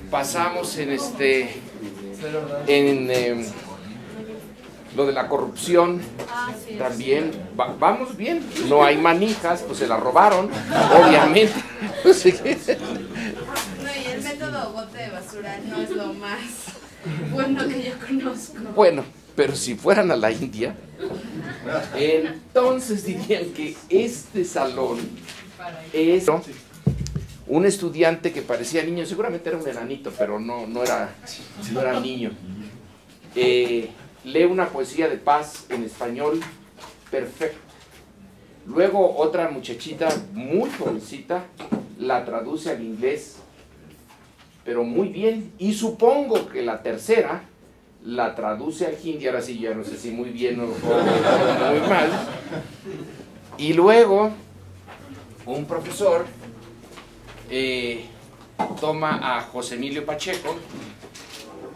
Pasamos en lo de la corrupción también. Vamos bien, no hay manijas, pues se la robaron, obviamente. No, y el método bote de basura no es lo más bueno que yo conozco. Bueno, pero si fueran a la India, entonces dirían que este salón es un estudiante que parecía niño, seguramente era un enanito, pero no era niño. Lee una poesía de paz en español perfecto. Luego otra muchachita muy jovencita la traduce al inglés, pero muy bien. Y supongo que la tercera la traduce al hindi, ahora sí ya no sé si muy bien o muy mal. Y luego un profesor toma a José Emilio Pacheco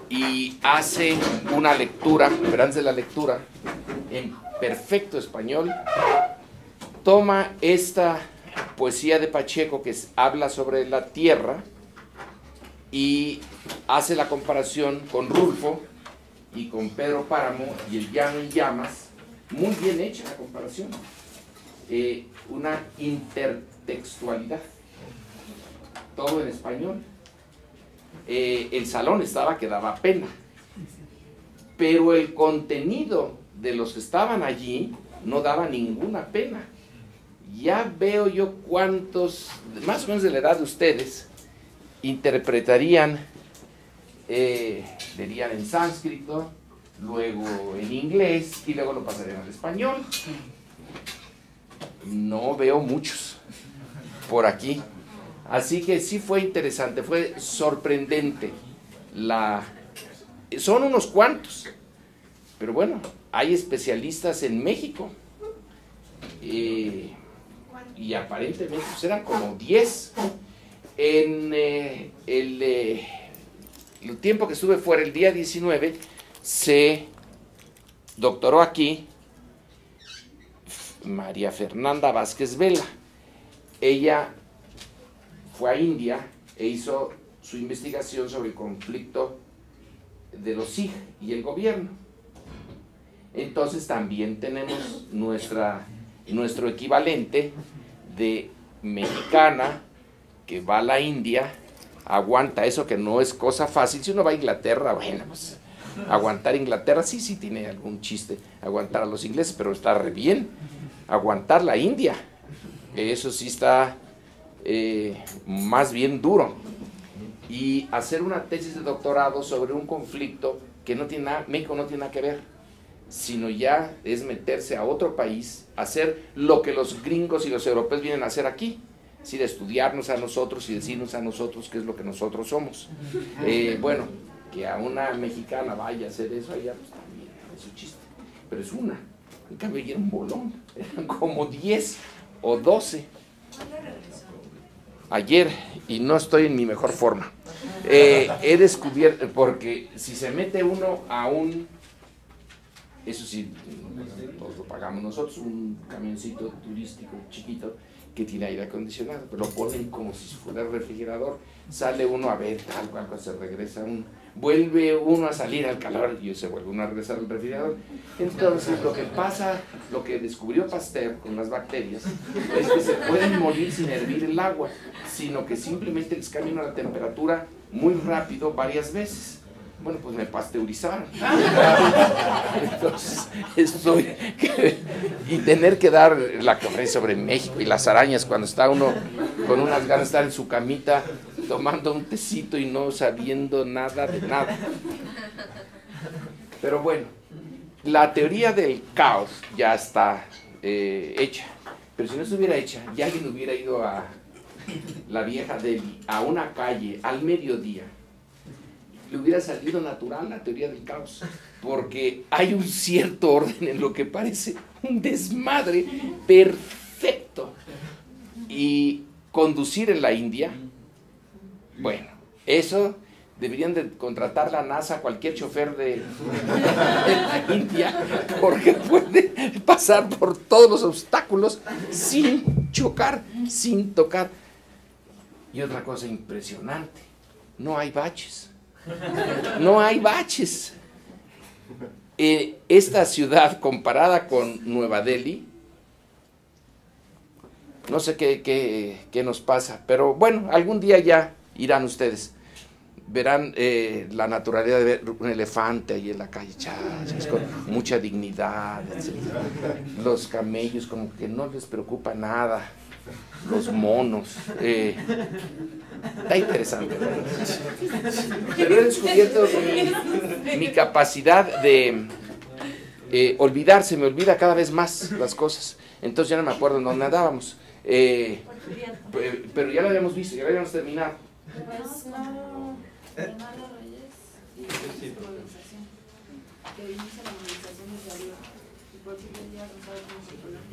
y hace una lectura, verán de la lectura, en perfecto español. Toma esta poesía de Pacheco que habla sobre la tierra y hace la comparación con Rulfo y con Pedro Páramo y el llano en llamas. Muy bien hecha la comparación. Una intertextualidad. Todo en español. El salón estaba que daba pena, pero el contenido de los que estaban allí no daba ninguna pena. Ya veo yo cuántos, más o menos de la edad de ustedes, interpretarían, leerían en sánscrito, luego en inglés y luego lo pasarían al español. No veo muchos por aquí. Así que sí fue interesante, fue sorprendente. Son unos cuantos, pero bueno, hay especialistas en México. Y aparentemente pues eran como 10. En el tiempo que estuve fuera, el día 19, se doctoró aquí María Fernanda Vázquez Vela. Ella fue a India e hizo su investigación sobre el conflicto de los Sikh y el gobierno. Entonces también tenemos nuestro equivalente de mexicana que va a la India, aguanta eso que no es cosa fácil. Si uno va a Inglaterra, bueno, pues aguantar Inglaterra sí tiene algún chiste, aguantar a los ingleses, pero está re bien. Aguantar la India, eso sí está más bien duro. Y hacer una tesis de doctorado sobre un conflicto que no tiene nada, México no tiene nada que ver, sino ya es meterse a otro país, hacer lo que los gringos y los europeos vienen a hacer aquí, es decir, estudiarnos a nosotros y decirnos a nosotros qué es lo que nosotros somos. Bueno, que a una mexicana vaya a hacer eso allá, pues también es un chiste, pero es una. En cambio, era un bolón, eran como 10 o 12. Ayer, y no estoy en mi mejor forma. He descubierto, porque si se mete uno a eso sí, todos lo pagamos nosotros, un camioncito turístico chiquito que tiene aire acondicionado, pero lo ponen como si fuera el refrigerador, sale uno a ver tal cual, se regresa vuelve uno a salir al calor y se vuelve uno a regresar al refrigerador. Entonces lo que pasa, lo que descubrió Pasteur con las bacterias, es que se pueden morir sin hervir el agua, sino que simplemente les cambian la temperatura muy rápido varias veces. Bueno, pues me pasteurizaron. Entonces, y tener que dar la conferencia sobre México y las arañas cuando está uno con unas ganas de estar en su camita tomando un tecito y no sabiendo nada de nada. Pero bueno, la teoría del caos ya está hecha. Pero si no estuviera hecha, ya alguien hubiera ido a la vieja Delhi, a una calle, al mediodía, le hubiera salido natural la teoría del caos, porque hay un cierto orden en lo que parece un desmadre perfecto. Y conducir en la India, bueno, eso deberían de contratar la NASA a cualquier chofer de la India, porque puede pasar por todos los obstáculos sin chocar, sin tocar. Y otra cosa impresionante, no hay baches. No hay baches. Esta ciudad, comparada con Nueva Delhi, no sé qué nos pasa, pero bueno, algún día ya irán ustedes. Verán la naturaleza de ver un elefante ahí en la calle, chas, con mucha dignidad, etc. Los camellos como que no les preocupa nada, los monos. Está interesante, ¿no? Pero he descubierto mi capacidad de olvidar, se me olvida cada vez más las cosas. Entonces ya no me acuerdo en dónde andábamos. Pero ya lo habíamos visto, ya lo habíamos terminado. Hermano Reyes y su movilización, que inicia la movilización desde arriba y por eso tendría rozado con su color.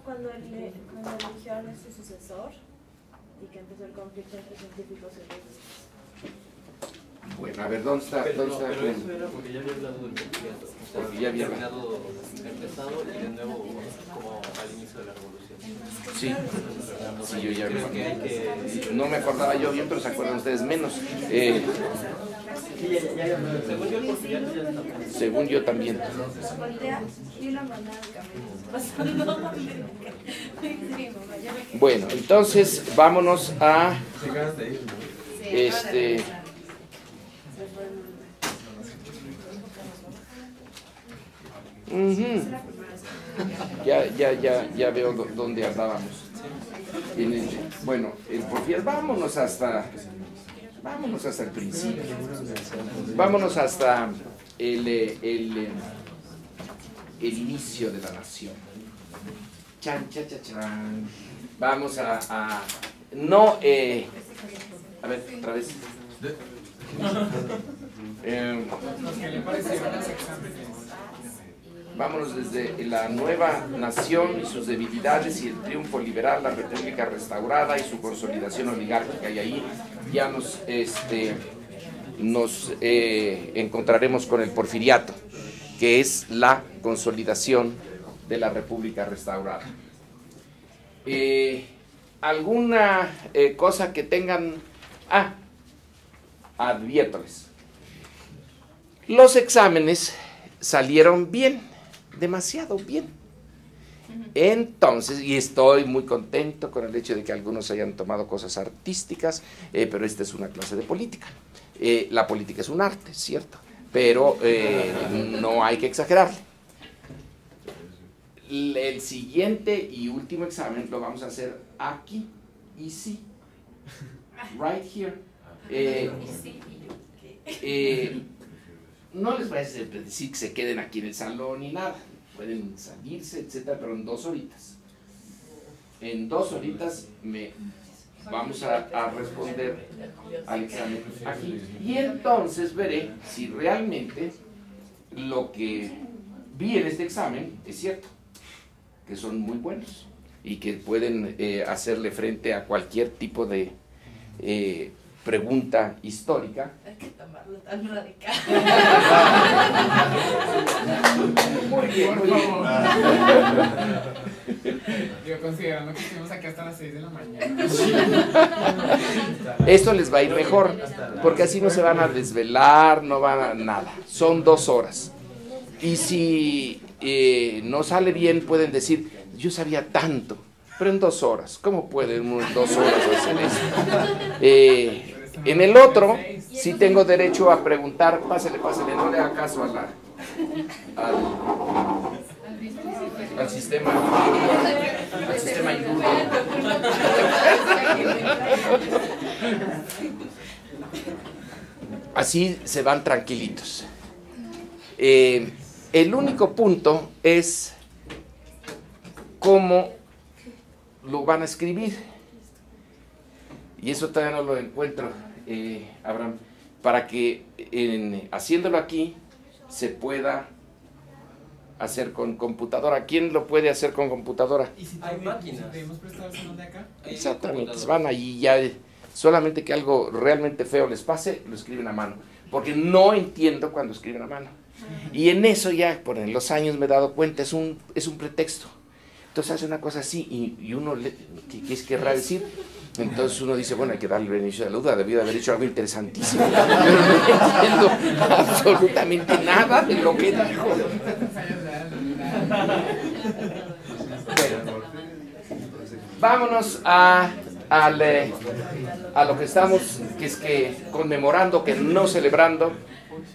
Cuando eligió a nuestro sucesor y que empezó el conflicto entre científicos y reyes. Bueno, a ver, ¿dónde está? Pero eso era porque ya había hablado del conflicto. Porque ya había empezado y de nuevo como al inicio de la revolución. Sí, sí, yo ya no me acordaba yo bien, pero se acuerdan ustedes menos. Según yo también. Bueno, entonces vámonos a Ya veo dónde andábamos. Bueno, el Porfías, vámonos hasta el principio. Vámonos hasta el inicio de la nación. Chan, chan, chan, chan. Vamos a ver, otra vez. Vámonos desde la nueva nación y sus debilidades y el triunfo liberal, la república restaurada y su consolidación oligárquica. Y ahí ya nos encontraremos con el porfiriato, que es la consolidación de la república restaurada. ¿Alguna cosa que tengan? Adviértoles. Los exámenes salieron bien. Demasiado bien. Entonces, y estoy muy contento con el hecho de que algunos hayan tomado cosas artísticas, pero esta es una clase de política. La política es un arte, ¿cierto? Pero no hay que exagerarle. El siguiente y último examen lo vamos a hacer aquí y sí. Right here. No les voy a decir que se queden aquí en el salón ni nada, pueden salirse, etcétera, pero en 2 horitas. En 2 horitas vamos a responder al examen aquí. Y entonces veré si realmente lo que vi en este examen es cierto, que son muy buenos y que pueden hacerle frente a cualquier tipo de pregunta histórica. Hay que tomarlo tan radical. Muy bien, muy bien. Yo considerando que estuvimos aquí hasta las 6 de la mañana. Esto les va a ir mejor, porque así no se van a desvelar, no van a nada. Son 2 horas. Y si no sale bien, pueden decir, yo sabía tanto, pero en 2 horas. ¿Cómo pueden en 2 horas hacer eso? En el otro, sí tengo derecho a preguntar, pásele, no le haga caso al sistema hindú. Así se van tranquilitos. El único punto es cómo lo van a escribir. Y eso todavía no lo encuentro, Abraham, para que haciéndolo aquí se pueda hacer con computadora. ¿Quién lo puede hacer con computadora? ¿Y si hay máquinas? ¿Debemos prestar el salón de acá? Exactamente, van allí ya solamente que algo realmente feo les pase, lo escriben a mano, porque no entiendo cuando escriben a mano. Y en eso ya, por los años me he dado cuenta, es un pretexto. Entonces hace una cosa así y uno, ¿qué querrá decir? Entonces uno dice, bueno, hay que darle el beneficio de la duda, debió de haber dicho algo interesantísimo, pero no entiendo absolutamente nada de lo que dijo. Bueno, vámonos a lo que estamos, que es que conmemorando, que no celebrando,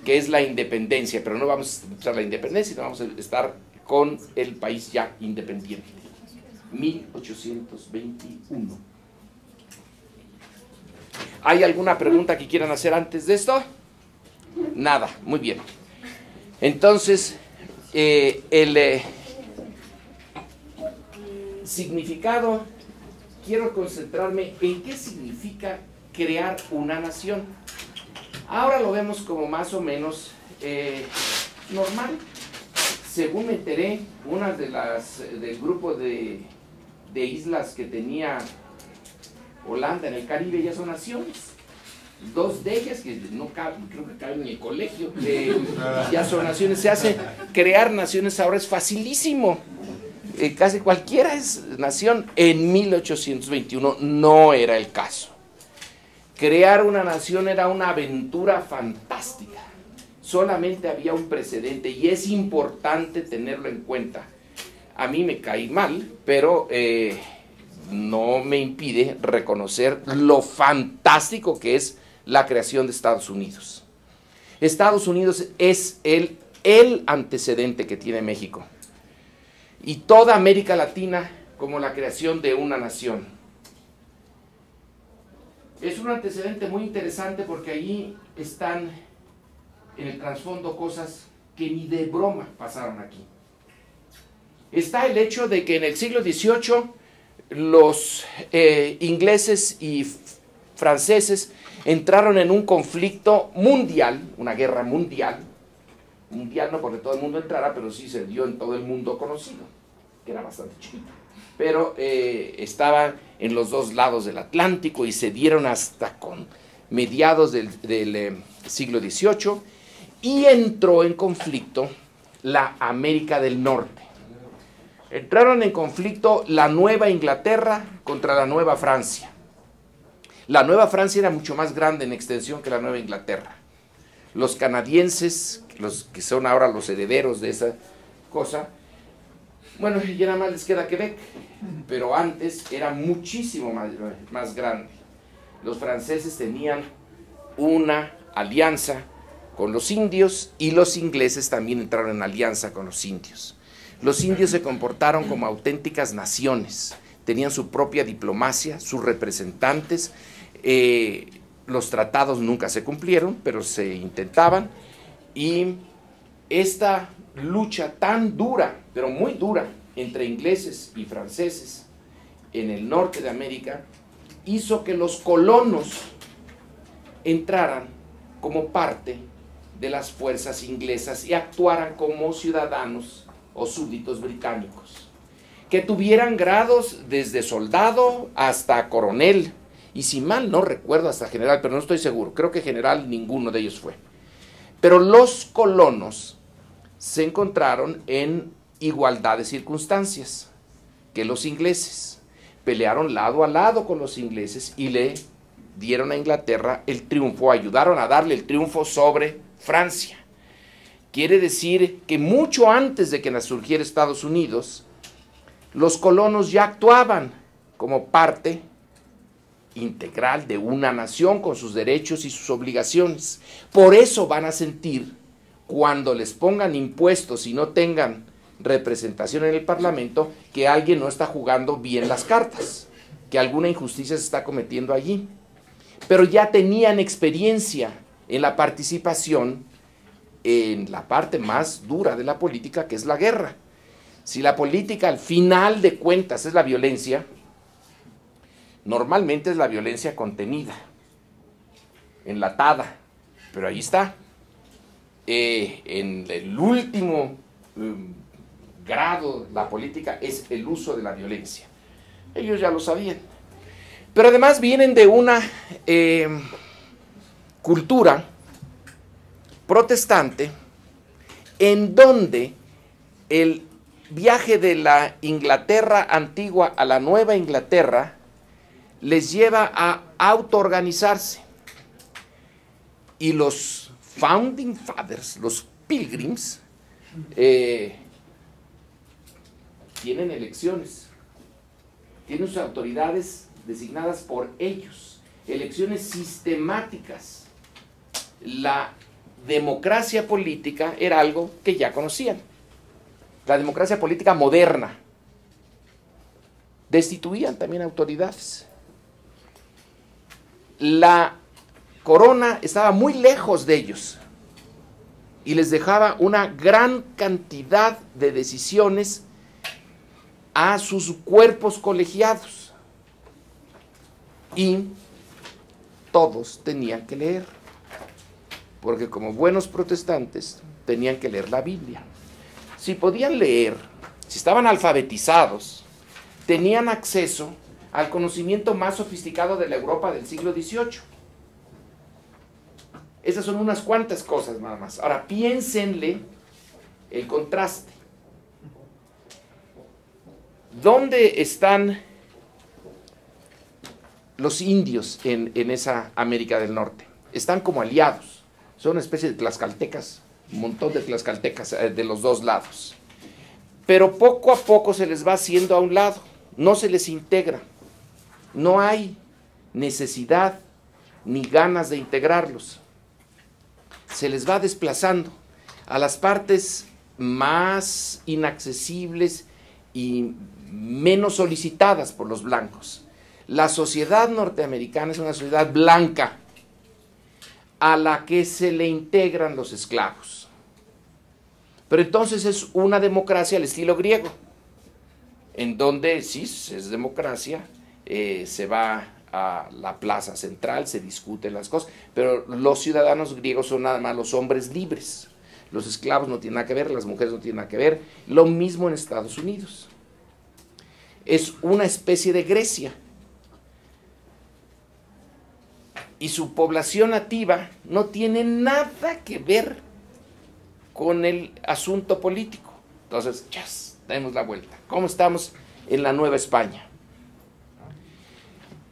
que es la independencia, pero no vamos a usar la independencia, sino vamos a estar con el país ya independiente. 1821. ¿Hay alguna pregunta que quieran hacer antes de esto? Nada, muy bien. Entonces, el significado, quiero concentrarme en qué significa crear una nación. Ahora lo vemos como más o menos normal. Según me enteré, una de del grupo de islas que tenía Holanda en el Caribe ya son naciones. Dos de ellas, que no caben, creo que caben en el colegio, ya son naciones. Se hace crear naciones ahora, es facilísimo. Casi cualquiera es nación. En 1821 no era el caso. Crear una nación era una aventura fantástica. Solamente había un precedente y es importante tenerlo en cuenta. A mí me cae mal, pero no me impide reconocer lo fantástico que es la creación de Estados Unidos. Estados Unidos es el antecedente que tiene México. Y toda América Latina como la creación de una nación. Es un antecedente muy interesante porque allí están en el trasfondo cosas que ni de broma pasaron aquí. Está el hecho de que en el siglo XVIII los ingleses y franceses entraron en un conflicto mundial, una guerra mundial no porque todo el mundo entrara, pero sí se dio en todo el mundo conocido, que era bastante chiquito, pero estaba en los dos lados del Atlántico y se dieron hasta con mediados del siglo XVIII, y entró en conflicto la América del Norte. Entraron en conflicto la Nueva Inglaterra contra la Nueva Francia. La Nueva Francia era mucho más grande en extensión que la Nueva Inglaterra. Los canadienses, los que son ahora los herederos de esa cosa, bueno, ya nada más les queda Quebec, pero antes era muchísimo más grande. Los franceses tenían una alianza con los indios y los ingleses también entraron en alianza con los indios. Los indios se comportaron como auténticas naciones, tenían su propia diplomacia, sus representantes, los tratados nunca se cumplieron, pero se intentaban, y esta lucha tan dura, pero muy dura, entre ingleses y franceses en el norte de América, hizo que los colonos entraran como parte de las fuerzas inglesas y actuaran como ciudadanos o súbditos británicos, que tuvieran grados desde soldado hasta coronel, y si mal no recuerdo hasta general, pero no estoy seguro, creo que general ninguno de ellos fue. Pero los colonos se encontraron en igualdad de circunstancias que los ingleses. Pelearon lado a lado con los ingleses y le dieron a Inglaterra el triunfo, ayudaron a darle el triunfo sobre Francia. Quiere decir que mucho antes de que surgiera Estados Unidos, los colonos ya actuaban como parte integral de una nación con sus derechos y sus obligaciones. Por eso van a sentir, cuando les pongan impuestos y no tengan representación en el Parlamento, que alguien no está jugando bien las cartas, que alguna injusticia se está cometiendo allí. Pero ya tenían experiencia en la participación en la parte más dura de la política, que es la guerra. Si la política al final de cuentas es la violencia, normalmente es la violencia contenida, enlatada, pero ahí está. En el último grado, la política es el uso de la violencia. Ellos ya lo sabían. Pero además vienen de una cultura protestante en donde el viaje de la Inglaterra antigua a la Nueva Inglaterra les lleva a autoorganizarse. Y los Founding Fathers, los Pilgrims, tienen elecciones, tienen sus autoridades designadas por ellos, elecciones sistemáticas. La democracia política era algo que ya conocían. La democracia política moderna. Destituían también autoridades. La corona estaba muy lejos de ellos y les dejaba una gran cantidad de decisiones a sus cuerpos colegiados. Y todos tenían que leer, porque como buenos protestantes tenían que leer la Biblia. Si podían leer, si estaban alfabetizados, tenían acceso al conocimiento más sofisticado de la Europa del siglo XVIII. Esas son unas cuantas cosas nada más. Ahora piénsenle el contraste. ¿Dónde están los indios en esa América del Norte? Están como aliados. Son una especie de tlaxcaltecas, un montón de tlaxcaltecas de los dos lados. Pero poco a poco se les va haciendo a un lado. No se les integra. No hay necesidad ni ganas de integrarlos. Se les va desplazando a las partes más inaccesibles y menos solicitadas por los blancos. La sociedad norteamericana es una sociedad blanca a la que se le integran los esclavos. Pero entonces es una democracia al estilo griego, en donde sí es democracia, se va a la plaza central, se discuten las cosas, pero los ciudadanos griegos son nada más los hombres libres. Los esclavos no tienen nada que ver, las mujeres no tienen nada que ver. Lo mismo en Estados Unidos. Es una especie de Grecia. Y su población nativa no tiene nada que ver con el asunto político. Entonces, demos la vuelta. ¿Cómo estamos en la Nueva España?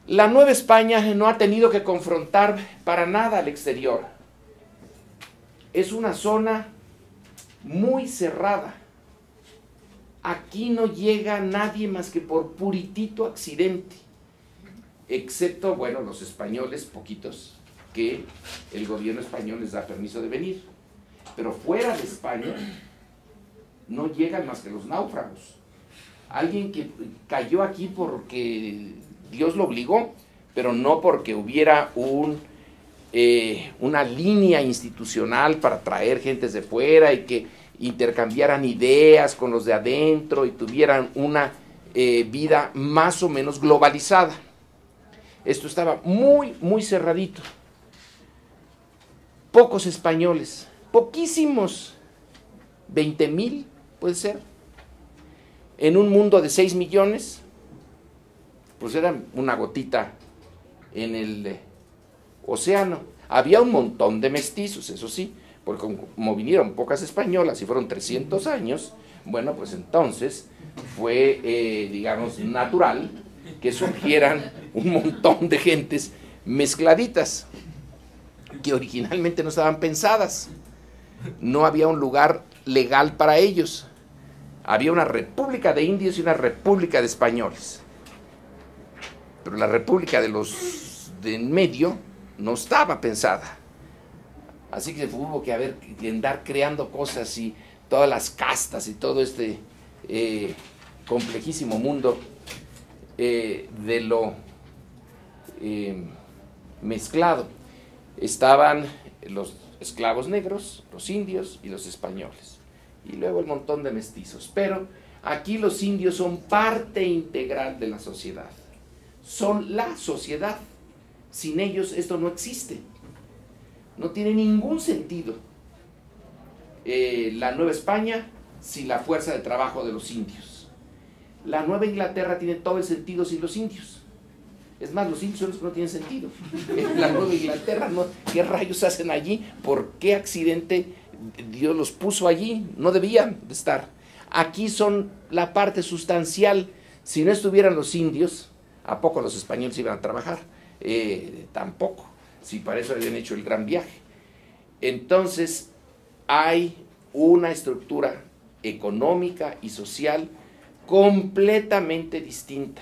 La Nueva España no ha tenido que confrontar para nada al exterior. Es una zona muy cerrada. Aquí no llega nadie más que por puritito accidente, excepto, bueno, los españoles, poquitos, que el gobierno español les da permiso de venir. Pero fuera de España no llegan más que los náufragos. Alguien que cayó aquí porque Dios lo obligó, pero no porque hubiera una línea institucional para traer gentes de fuera y que intercambiaran ideas con los de adentro y tuvieran una vida más o menos globalizada. Esto estaba muy, muy cerradito. Pocos españoles, poquísimos, 20,000 puede ser, en un mundo de 6 millones, pues era una gotita en el océano. Había un montón de mestizos, eso sí, porque como vinieron pocas españolas y fueron 300 años, bueno, pues entonces fue, digamos, natural que surgieran un montón de gentes mezcladitas, que originalmente no estaban pensadas. No había un lugar legal para ellos. Había una república de indios y una república de españoles. Pero la república de los de en medio no estaba pensada. Así que hubo que andar creando cosas y todas las castas y todo este complejísimo mundo de lo mezclado. Estaban los esclavos negros, los indios y los españoles. Y luego el montón de mestizos. Pero aquí los indios son parte integral de la sociedad. Son la sociedad. Sin ellos esto no existe. No tiene ningún sentido la Nueva España sin la fuerza de trabajo de los indios. La Nueva Inglaterra tiene todo el sentido sin los indios. Es más, los indios son los que no tienen sentido. La Nueva Inglaterra, ¿no? ¿Qué rayos hacen allí? ¿Por qué accidente Dios los puso allí? No debían de estar. Aquí son la parte sustancial. Si no estuvieran los indios, ¿a poco los españoles iban a trabajar? Tampoco. Si para eso habían hecho el gran viaje. Entonces, hay una estructura económica y social completamente distinta.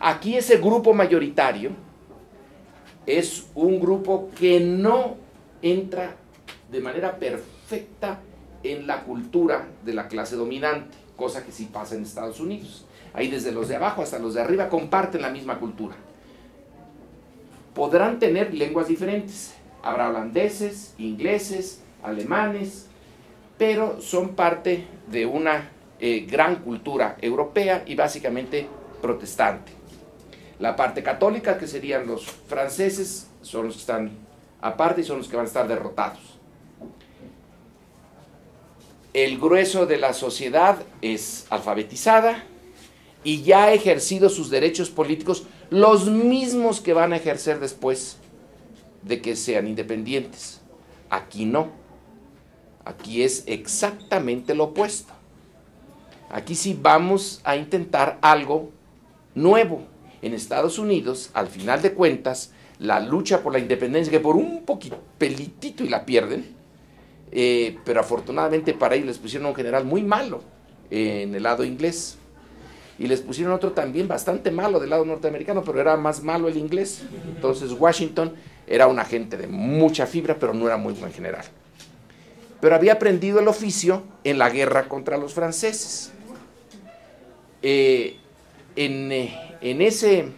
Aquí ese grupo mayoritario es un grupo que no entra de manera perfecta en la cultura de la clase dominante, cosa que sí pasa en Estados Unidos. Ahí desde los de abajo hasta los de arriba comparten la misma cultura. Podrán tener lenguas diferentes, habrá holandeses, ingleses, alemanes, pero son parte de una gran cultura europea y básicamente protestante. La parte católica, que serían los franceses, son los que están aparte y son los que van a estar derrotados. El grueso de la sociedad es alfabetizada y ya ha ejercido sus derechos políticos, los mismos que van a ejercer después de que sean independientes. Aquí no. Aquí es exactamente lo opuesto. Aquí sí vamos a intentar algo nuevo. En Estados Unidos, al final de cuentas, la lucha por la independencia, que por un pelitito y la pierden, pero afortunadamente para ellos les pusieron un general muy malo en el lado inglés, y les pusieron otro también bastante malo del lado norteamericano, pero era más malo el inglés. Entonces Washington era un agente de mucha fibra, pero no era muy buen general. Pero había aprendido el oficio en la guerra contra los franceses. En ese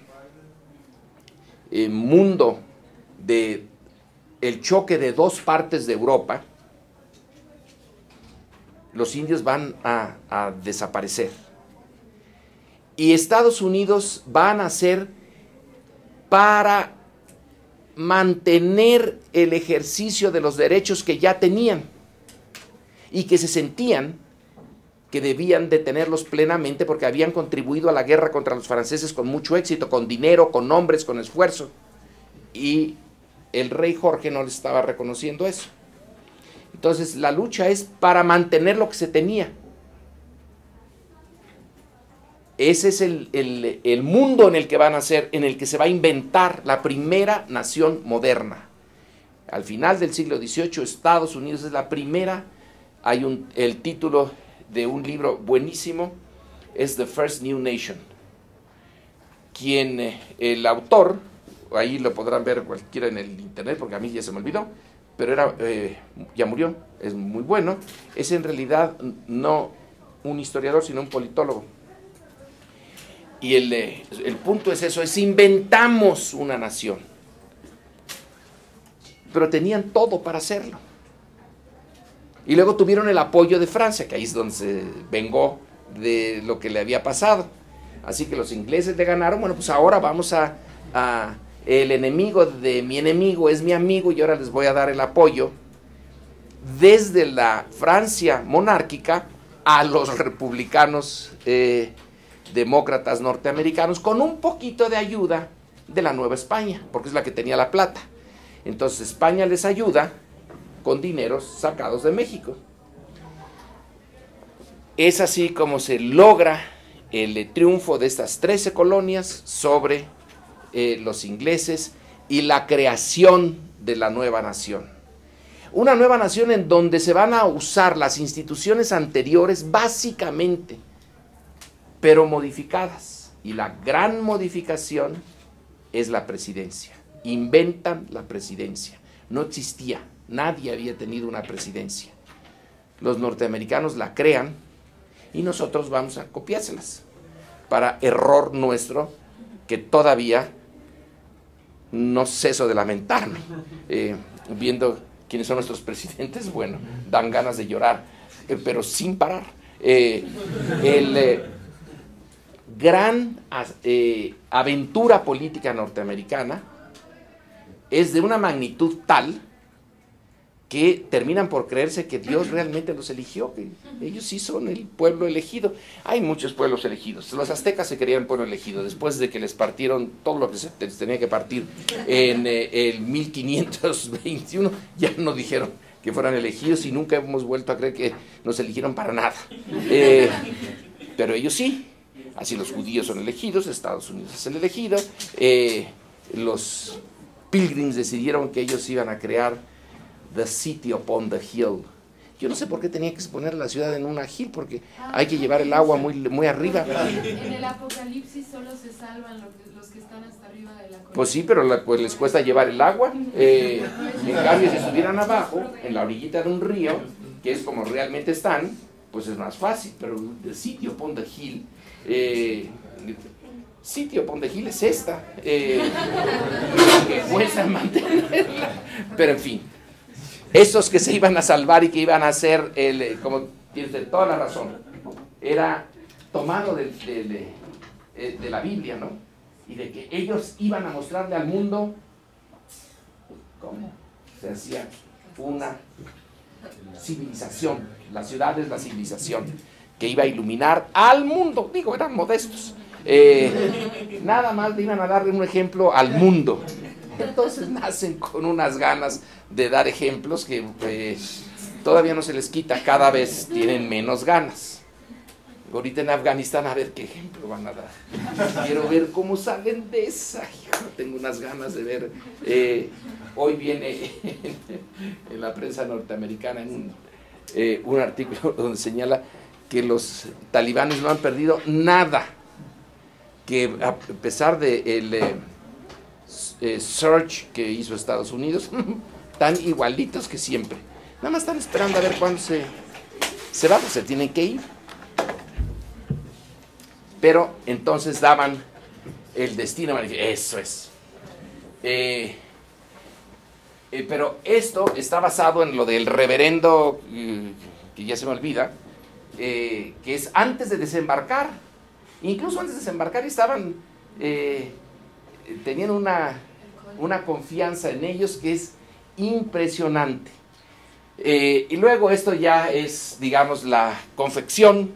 mundo de el choque de dos partes de Europa, los indios van a desaparecer. Y Estados Unidos van a ser para mantener el ejercicio de los derechos que ya tenían y que se sentían que debían de tenerlos plenamente porque habían contribuido a la guerra contra los franceses con mucho éxito, con dinero, con hombres, con esfuerzo. Y el rey Jorge no les estaba reconociendo eso. Entonces la lucha es para mantener lo que se tenía. Ese es el mundo en el que van a ser, en el que se va a inventar la primera nación moderna. Al final del siglo XVIII, Estados Unidos es la primera. Hay el título de un libro buenísimo, es The First New Nation. El autor, ahí lo podrán ver cualquiera en el internet, porque a mí ya se me olvidó, pero ya murió, es muy bueno. Es en realidad no un historiador, sino un politólogo. Y el punto es eso, es inventamos una nación. Pero tenían todo para hacerlo. Y luego tuvieron el apoyo de Francia, que ahí es donde se vengó de lo que le había pasado. Así que los ingleses le ganaron, bueno, pues ahora vamos el enemigo de mi enemigo es mi amigo y ahora les voy a dar el apoyo desde la Francia monárquica a los republicanos demócratas norteamericanos, con un poquito de ayuda de la Nueva España, porque es la que tenía la plata. Entonces España les ayuda con dineros sacados de México. Es así como se logra el triunfo de estas 13 colonias sobre los ingleses y la creación de la nueva nación. Una nueva nación en donde se van a usar las instituciones anteriores básicamente, pero modificadas. Y la gran modificación es la presidencia. Inventan la presidencia. No existía, nadie había tenido una presidencia. Los norteamericanos la crean y nosotros vamos a copiárselas. Para error nuestro, que todavía no ceso de lamentarme. Viendo quiénes son nuestros presidentes, bueno, dan ganas de llorar, pero sin parar. Gran aventura política norteamericana es de una magnitud tal que terminan por creerse que Dios realmente los eligió, que ellos sí son el pueblo elegido. Hay muchos pueblos elegidos. Los aztecas se creían pueblo elegido, después de que les partieron todo lo que se les tenía que partir en el 1521, ya no dijeron que fueran elegidos y nunca hemos vuelto a creer que nos eligieron para nada. Pero ellos sí. Así los judíos son elegidos, Estados Unidos es el elegido, los Pilgrims decidieron que ellos iban a crear the city upon the hill. Yo no sé por qué tenía que poner la ciudad en una hill, porque hay que llevar el agua muy arriba. En el Apocalipsis solo se salvan los que están hasta arriba de la colina. Pues sí, pero pues les cuesta llevar el agua. En cambio, si estuvieran abajo, en la orillita de un río, que es como realmente están, pues es más fácil. Pero the city upon the hill, sitio upon the hill es esta, que cuesta mantenerla. Pero en fin, esos que se iban a salvar y que iban a hacer, como tienes toda la razón, era tomado de la Biblia, ¿no? Y de que ellos iban a mostrarle al mundo cómo se hacía una civilización. La ciudad es la civilización que iba a iluminar al mundo. Digo, eran modestos. Nada más le iban a darle un ejemplo al mundo. Entonces nacen con unas ganas de dar ejemplos que todavía no se les quita, cada vez tienen menos ganas. Ahorita en Afganistán, a ver qué ejemplo van a dar. Quiero ver cómo salen de esa. Yo tengo unas ganas de ver. Hoy viene en la prensa norteamericana un artículo donde señala que los talibanes no han perdido nada, que a pesar de surge que hizo Estados Unidos, tan igualitos que siempre. Nada más están esperando a ver cuándo se va, pues se tienen que ir. Pero entonces daban el destino, eso es. Pero esto está basado en lo del reverendo, que ya se me olvida, que es antes de desembarcar. Incluso antes de desembarcar estaban, tenían una confianza en ellos que es impresionante. Y luego esto ya es, digamos, la confección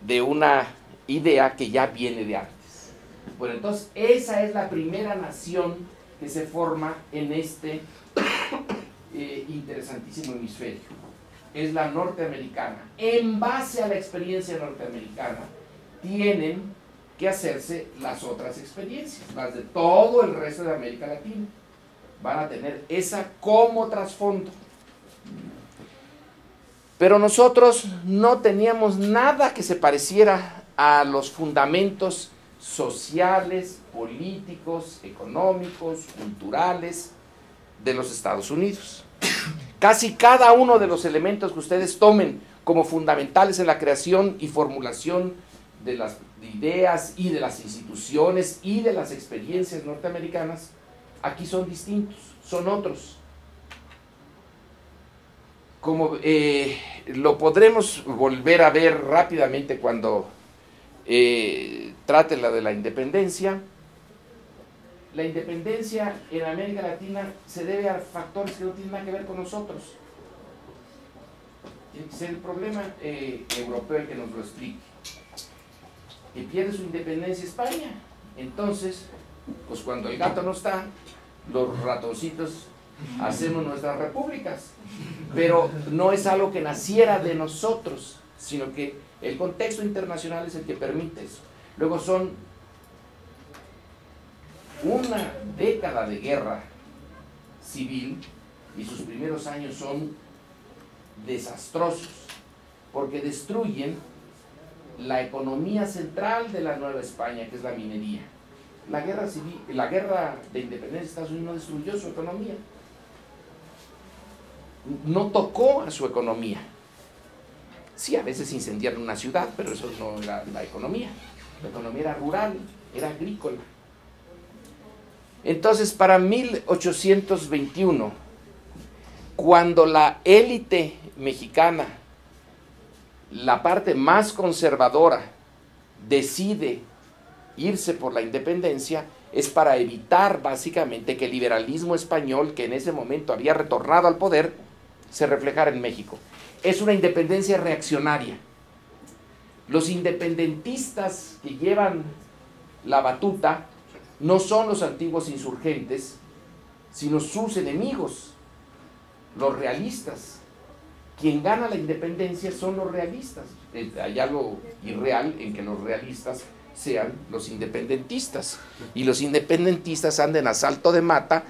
de una idea que ya viene de antes. Bueno, entonces esa es la primera nación que se forma en este interesantísimo hemisferio. Es la norteamericana. En base a la experiencia norteamericana tienen que hacerse las otras experiencias, las de todo el resto de América Latina. Van a tener esa como trasfondo. Pero nosotros no teníamos nada que se pareciera a los fundamentos sociales, políticos, económicos, culturales de los Estados Unidos. Casi cada uno de los elementos que ustedes tomen como fundamentales en la creación y formulación de las ideas y de las instituciones y de las experiencias norteamericanas, aquí son distintos, son otros. Como lo podremos volver a ver rápidamente cuando trate la de la independencia. La independencia en América Latina se debe a factores que no tienen nada que ver con nosotros. Tiene que ser el problema europeo el que nos lo explique. Que pierde su independencia España. Entonces, pues cuando el gato no está, los ratoncitos hacemos nuestras repúblicas. Pero no es algo que naciera de nosotros, sino que el contexto internacional es el que permite eso. Luego son una década de guerra civil y sus primeros años son desastrosos porque destruyen la economía central de la Nueva España, que es la minería. La guerra civil, la guerra de independencia de Estados Unidos no destruyó su economía, no tocó a su economía. Sí, a veces incendiaron una ciudad, pero eso no era la economía. La economía era rural, era agrícola. Entonces, para 1821, cuando la élite mexicana, la parte más conservadora, decide irse por la independencia, es para evitar básicamente que el liberalismo español, que en ese momento había retornado al poder, se reflejara en México. Es una independencia reaccionaria. Los independentistas que llevan la batuta no son los antiguos insurgentes, sino sus enemigos, los realistas. Quien gana la independencia son los realistas. Hay algo irreal en que los realistas sean los independentistas, y los independentistas anden a salto de mata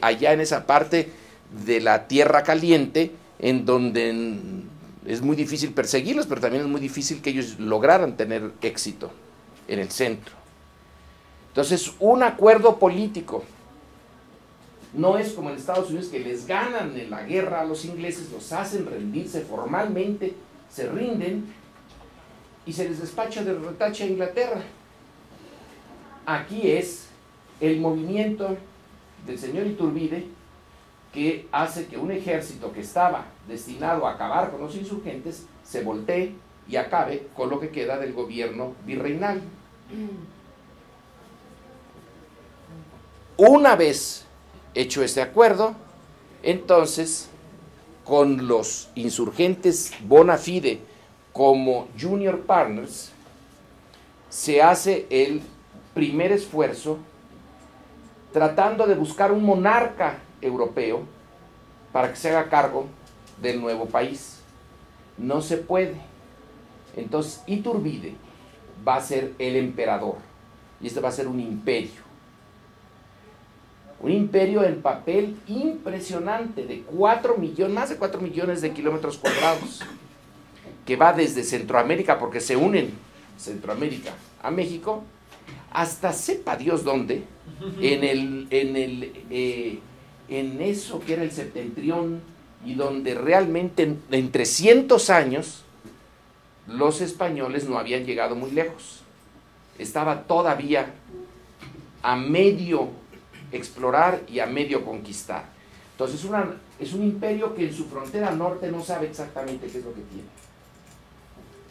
allá en esa parte de la tierra caliente, en donde es muy difícil perseguirlos, pero también es muy difícil que ellos lograran tener éxito en el centro. Entonces, un acuerdo político no es como en Estados Unidos, que les ganan en la guerra a los ingleses, los hacen rendirse formalmente, se rinden y se les despacha de retache a Inglaterra. Aquí es el movimiento del señor Iturbide que hace que un ejército que estaba destinado a acabar con los insurgentes se voltee y acabe con lo que queda del gobierno virreinal. Una vez hecho este acuerdo, entonces, con los insurgentes bona fide como junior partners, se hace el primer esfuerzo tratando de buscar un monarca europeo para que se haga cargo del nuevo país. No se puede. Entonces Iturbide va a ser el emperador, y este va a ser un imperio. Un imperio en papel impresionante de más de 4 millones de kilómetros cuadrados, que va desde Centroamérica, porque se unen Centroamérica a México, hasta sepa Dios dónde, en eso que era el septentrión, y donde realmente en 300 años los españoles no habían llegado muy lejos. Estaba todavía a medio explorar y a medio conquistar. Entonces es un imperio que en su frontera norte no sabe exactamente qué es lo que tiene.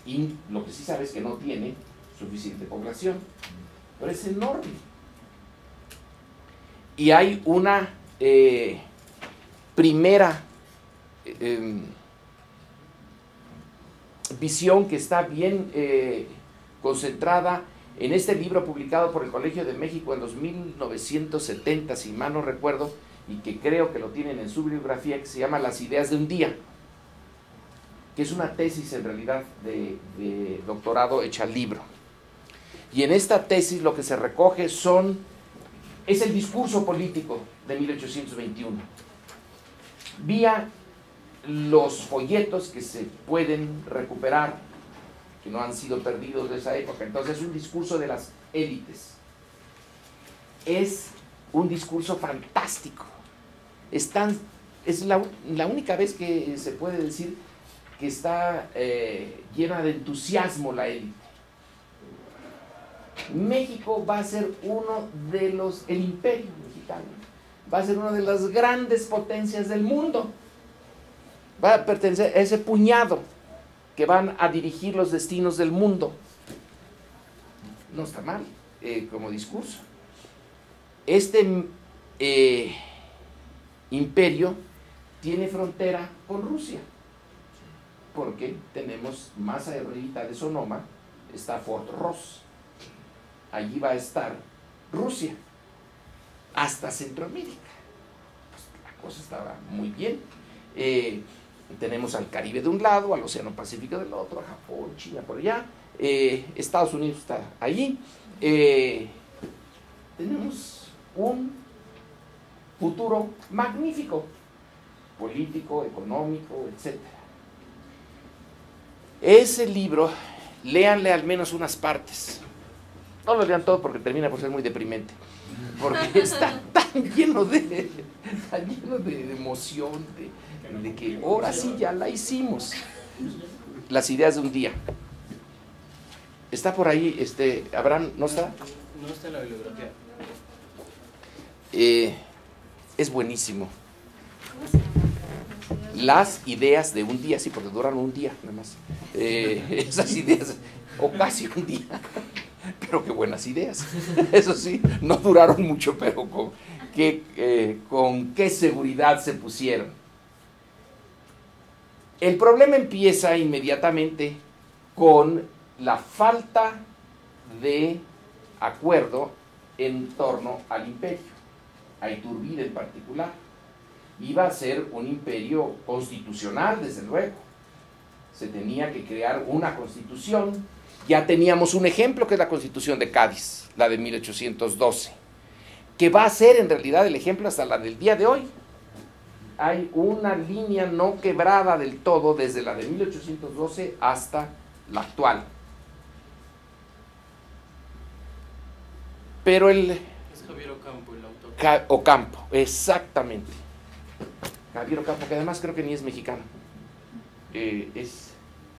Y lo que sí sabe es que no tiene suficiente población, pero es enorme. Y hay una primera visión que está bien concentrada en este libro publicado por el Colegio de México en los 1970, si mal no recuerdo, y que creo que lo tienen en su bibliografía, que se llama Las ideas de un día, que es una tesis en realidad de doctorado hecha al libro. Y en esta tesis lo que se recoge es el discurso político de 1821, vía los folletos que se pueden recuperar, que no han sido perdidos de esa época. Entonces es un discurso de las élites. Es un discurso fantástico. Es la única vez que se puede decir que está llena de entusiasmo la élite. México va a ser el imperio mexicano va a ser una de las grandes potencias del mundo. Va a pertenecer a ese puñado que van a dirigir los destinos del mundo. No está mal como discurso. Este imperio tiene frontera con Rusia, porque tenemos más arriba de Sonoma, está Fort Ross. Allí va a estar Rusia, hasta Centroamérica. Pues la cosa estaba muy bien. Tenemos al Caribe de un lado, al Océano Pacífico del otro, a Japón, China por allá, Estados Unidos está allí. Tenemos un futuro magnífico, político, económico, etc. Ese libro, léanle al menos unas partes. No lo lean todo porque termina por ser muy deprimente, porque está tan lleno de emoción, de que ahora sí ya la hicimos. Las ideas de un día. Está por ahí, Abraham, ¿no está? No está en la bibliografía. Es buenísimo. Las ideas de un día, sí, porque duran un día nada más. Esas ideas, o casi un día. Pero qué buenas ideas. Eso sí, no duraron mucho, pero con qué seguridad se pusieron. El problema empieza inmediatamente con la falta de acuerdo en torno al imperio, a Iturbide en particular. Iba a ser un imperio constitucional, desde luego. Se tenía que crear una constitución. Ya teníamos un ejemplo, que es la Constitución de Cádiz, la de 1812, que va a ser en realidad el ejemplo hasta la del día de hoy. Hay una línea no quebrada del todo desde la de 1812 hasta la actual. Pero Es Javier Ocampo el autor. Ocampo, exactamente. Javier Ocampo, que además creo que ni es mexicano. Es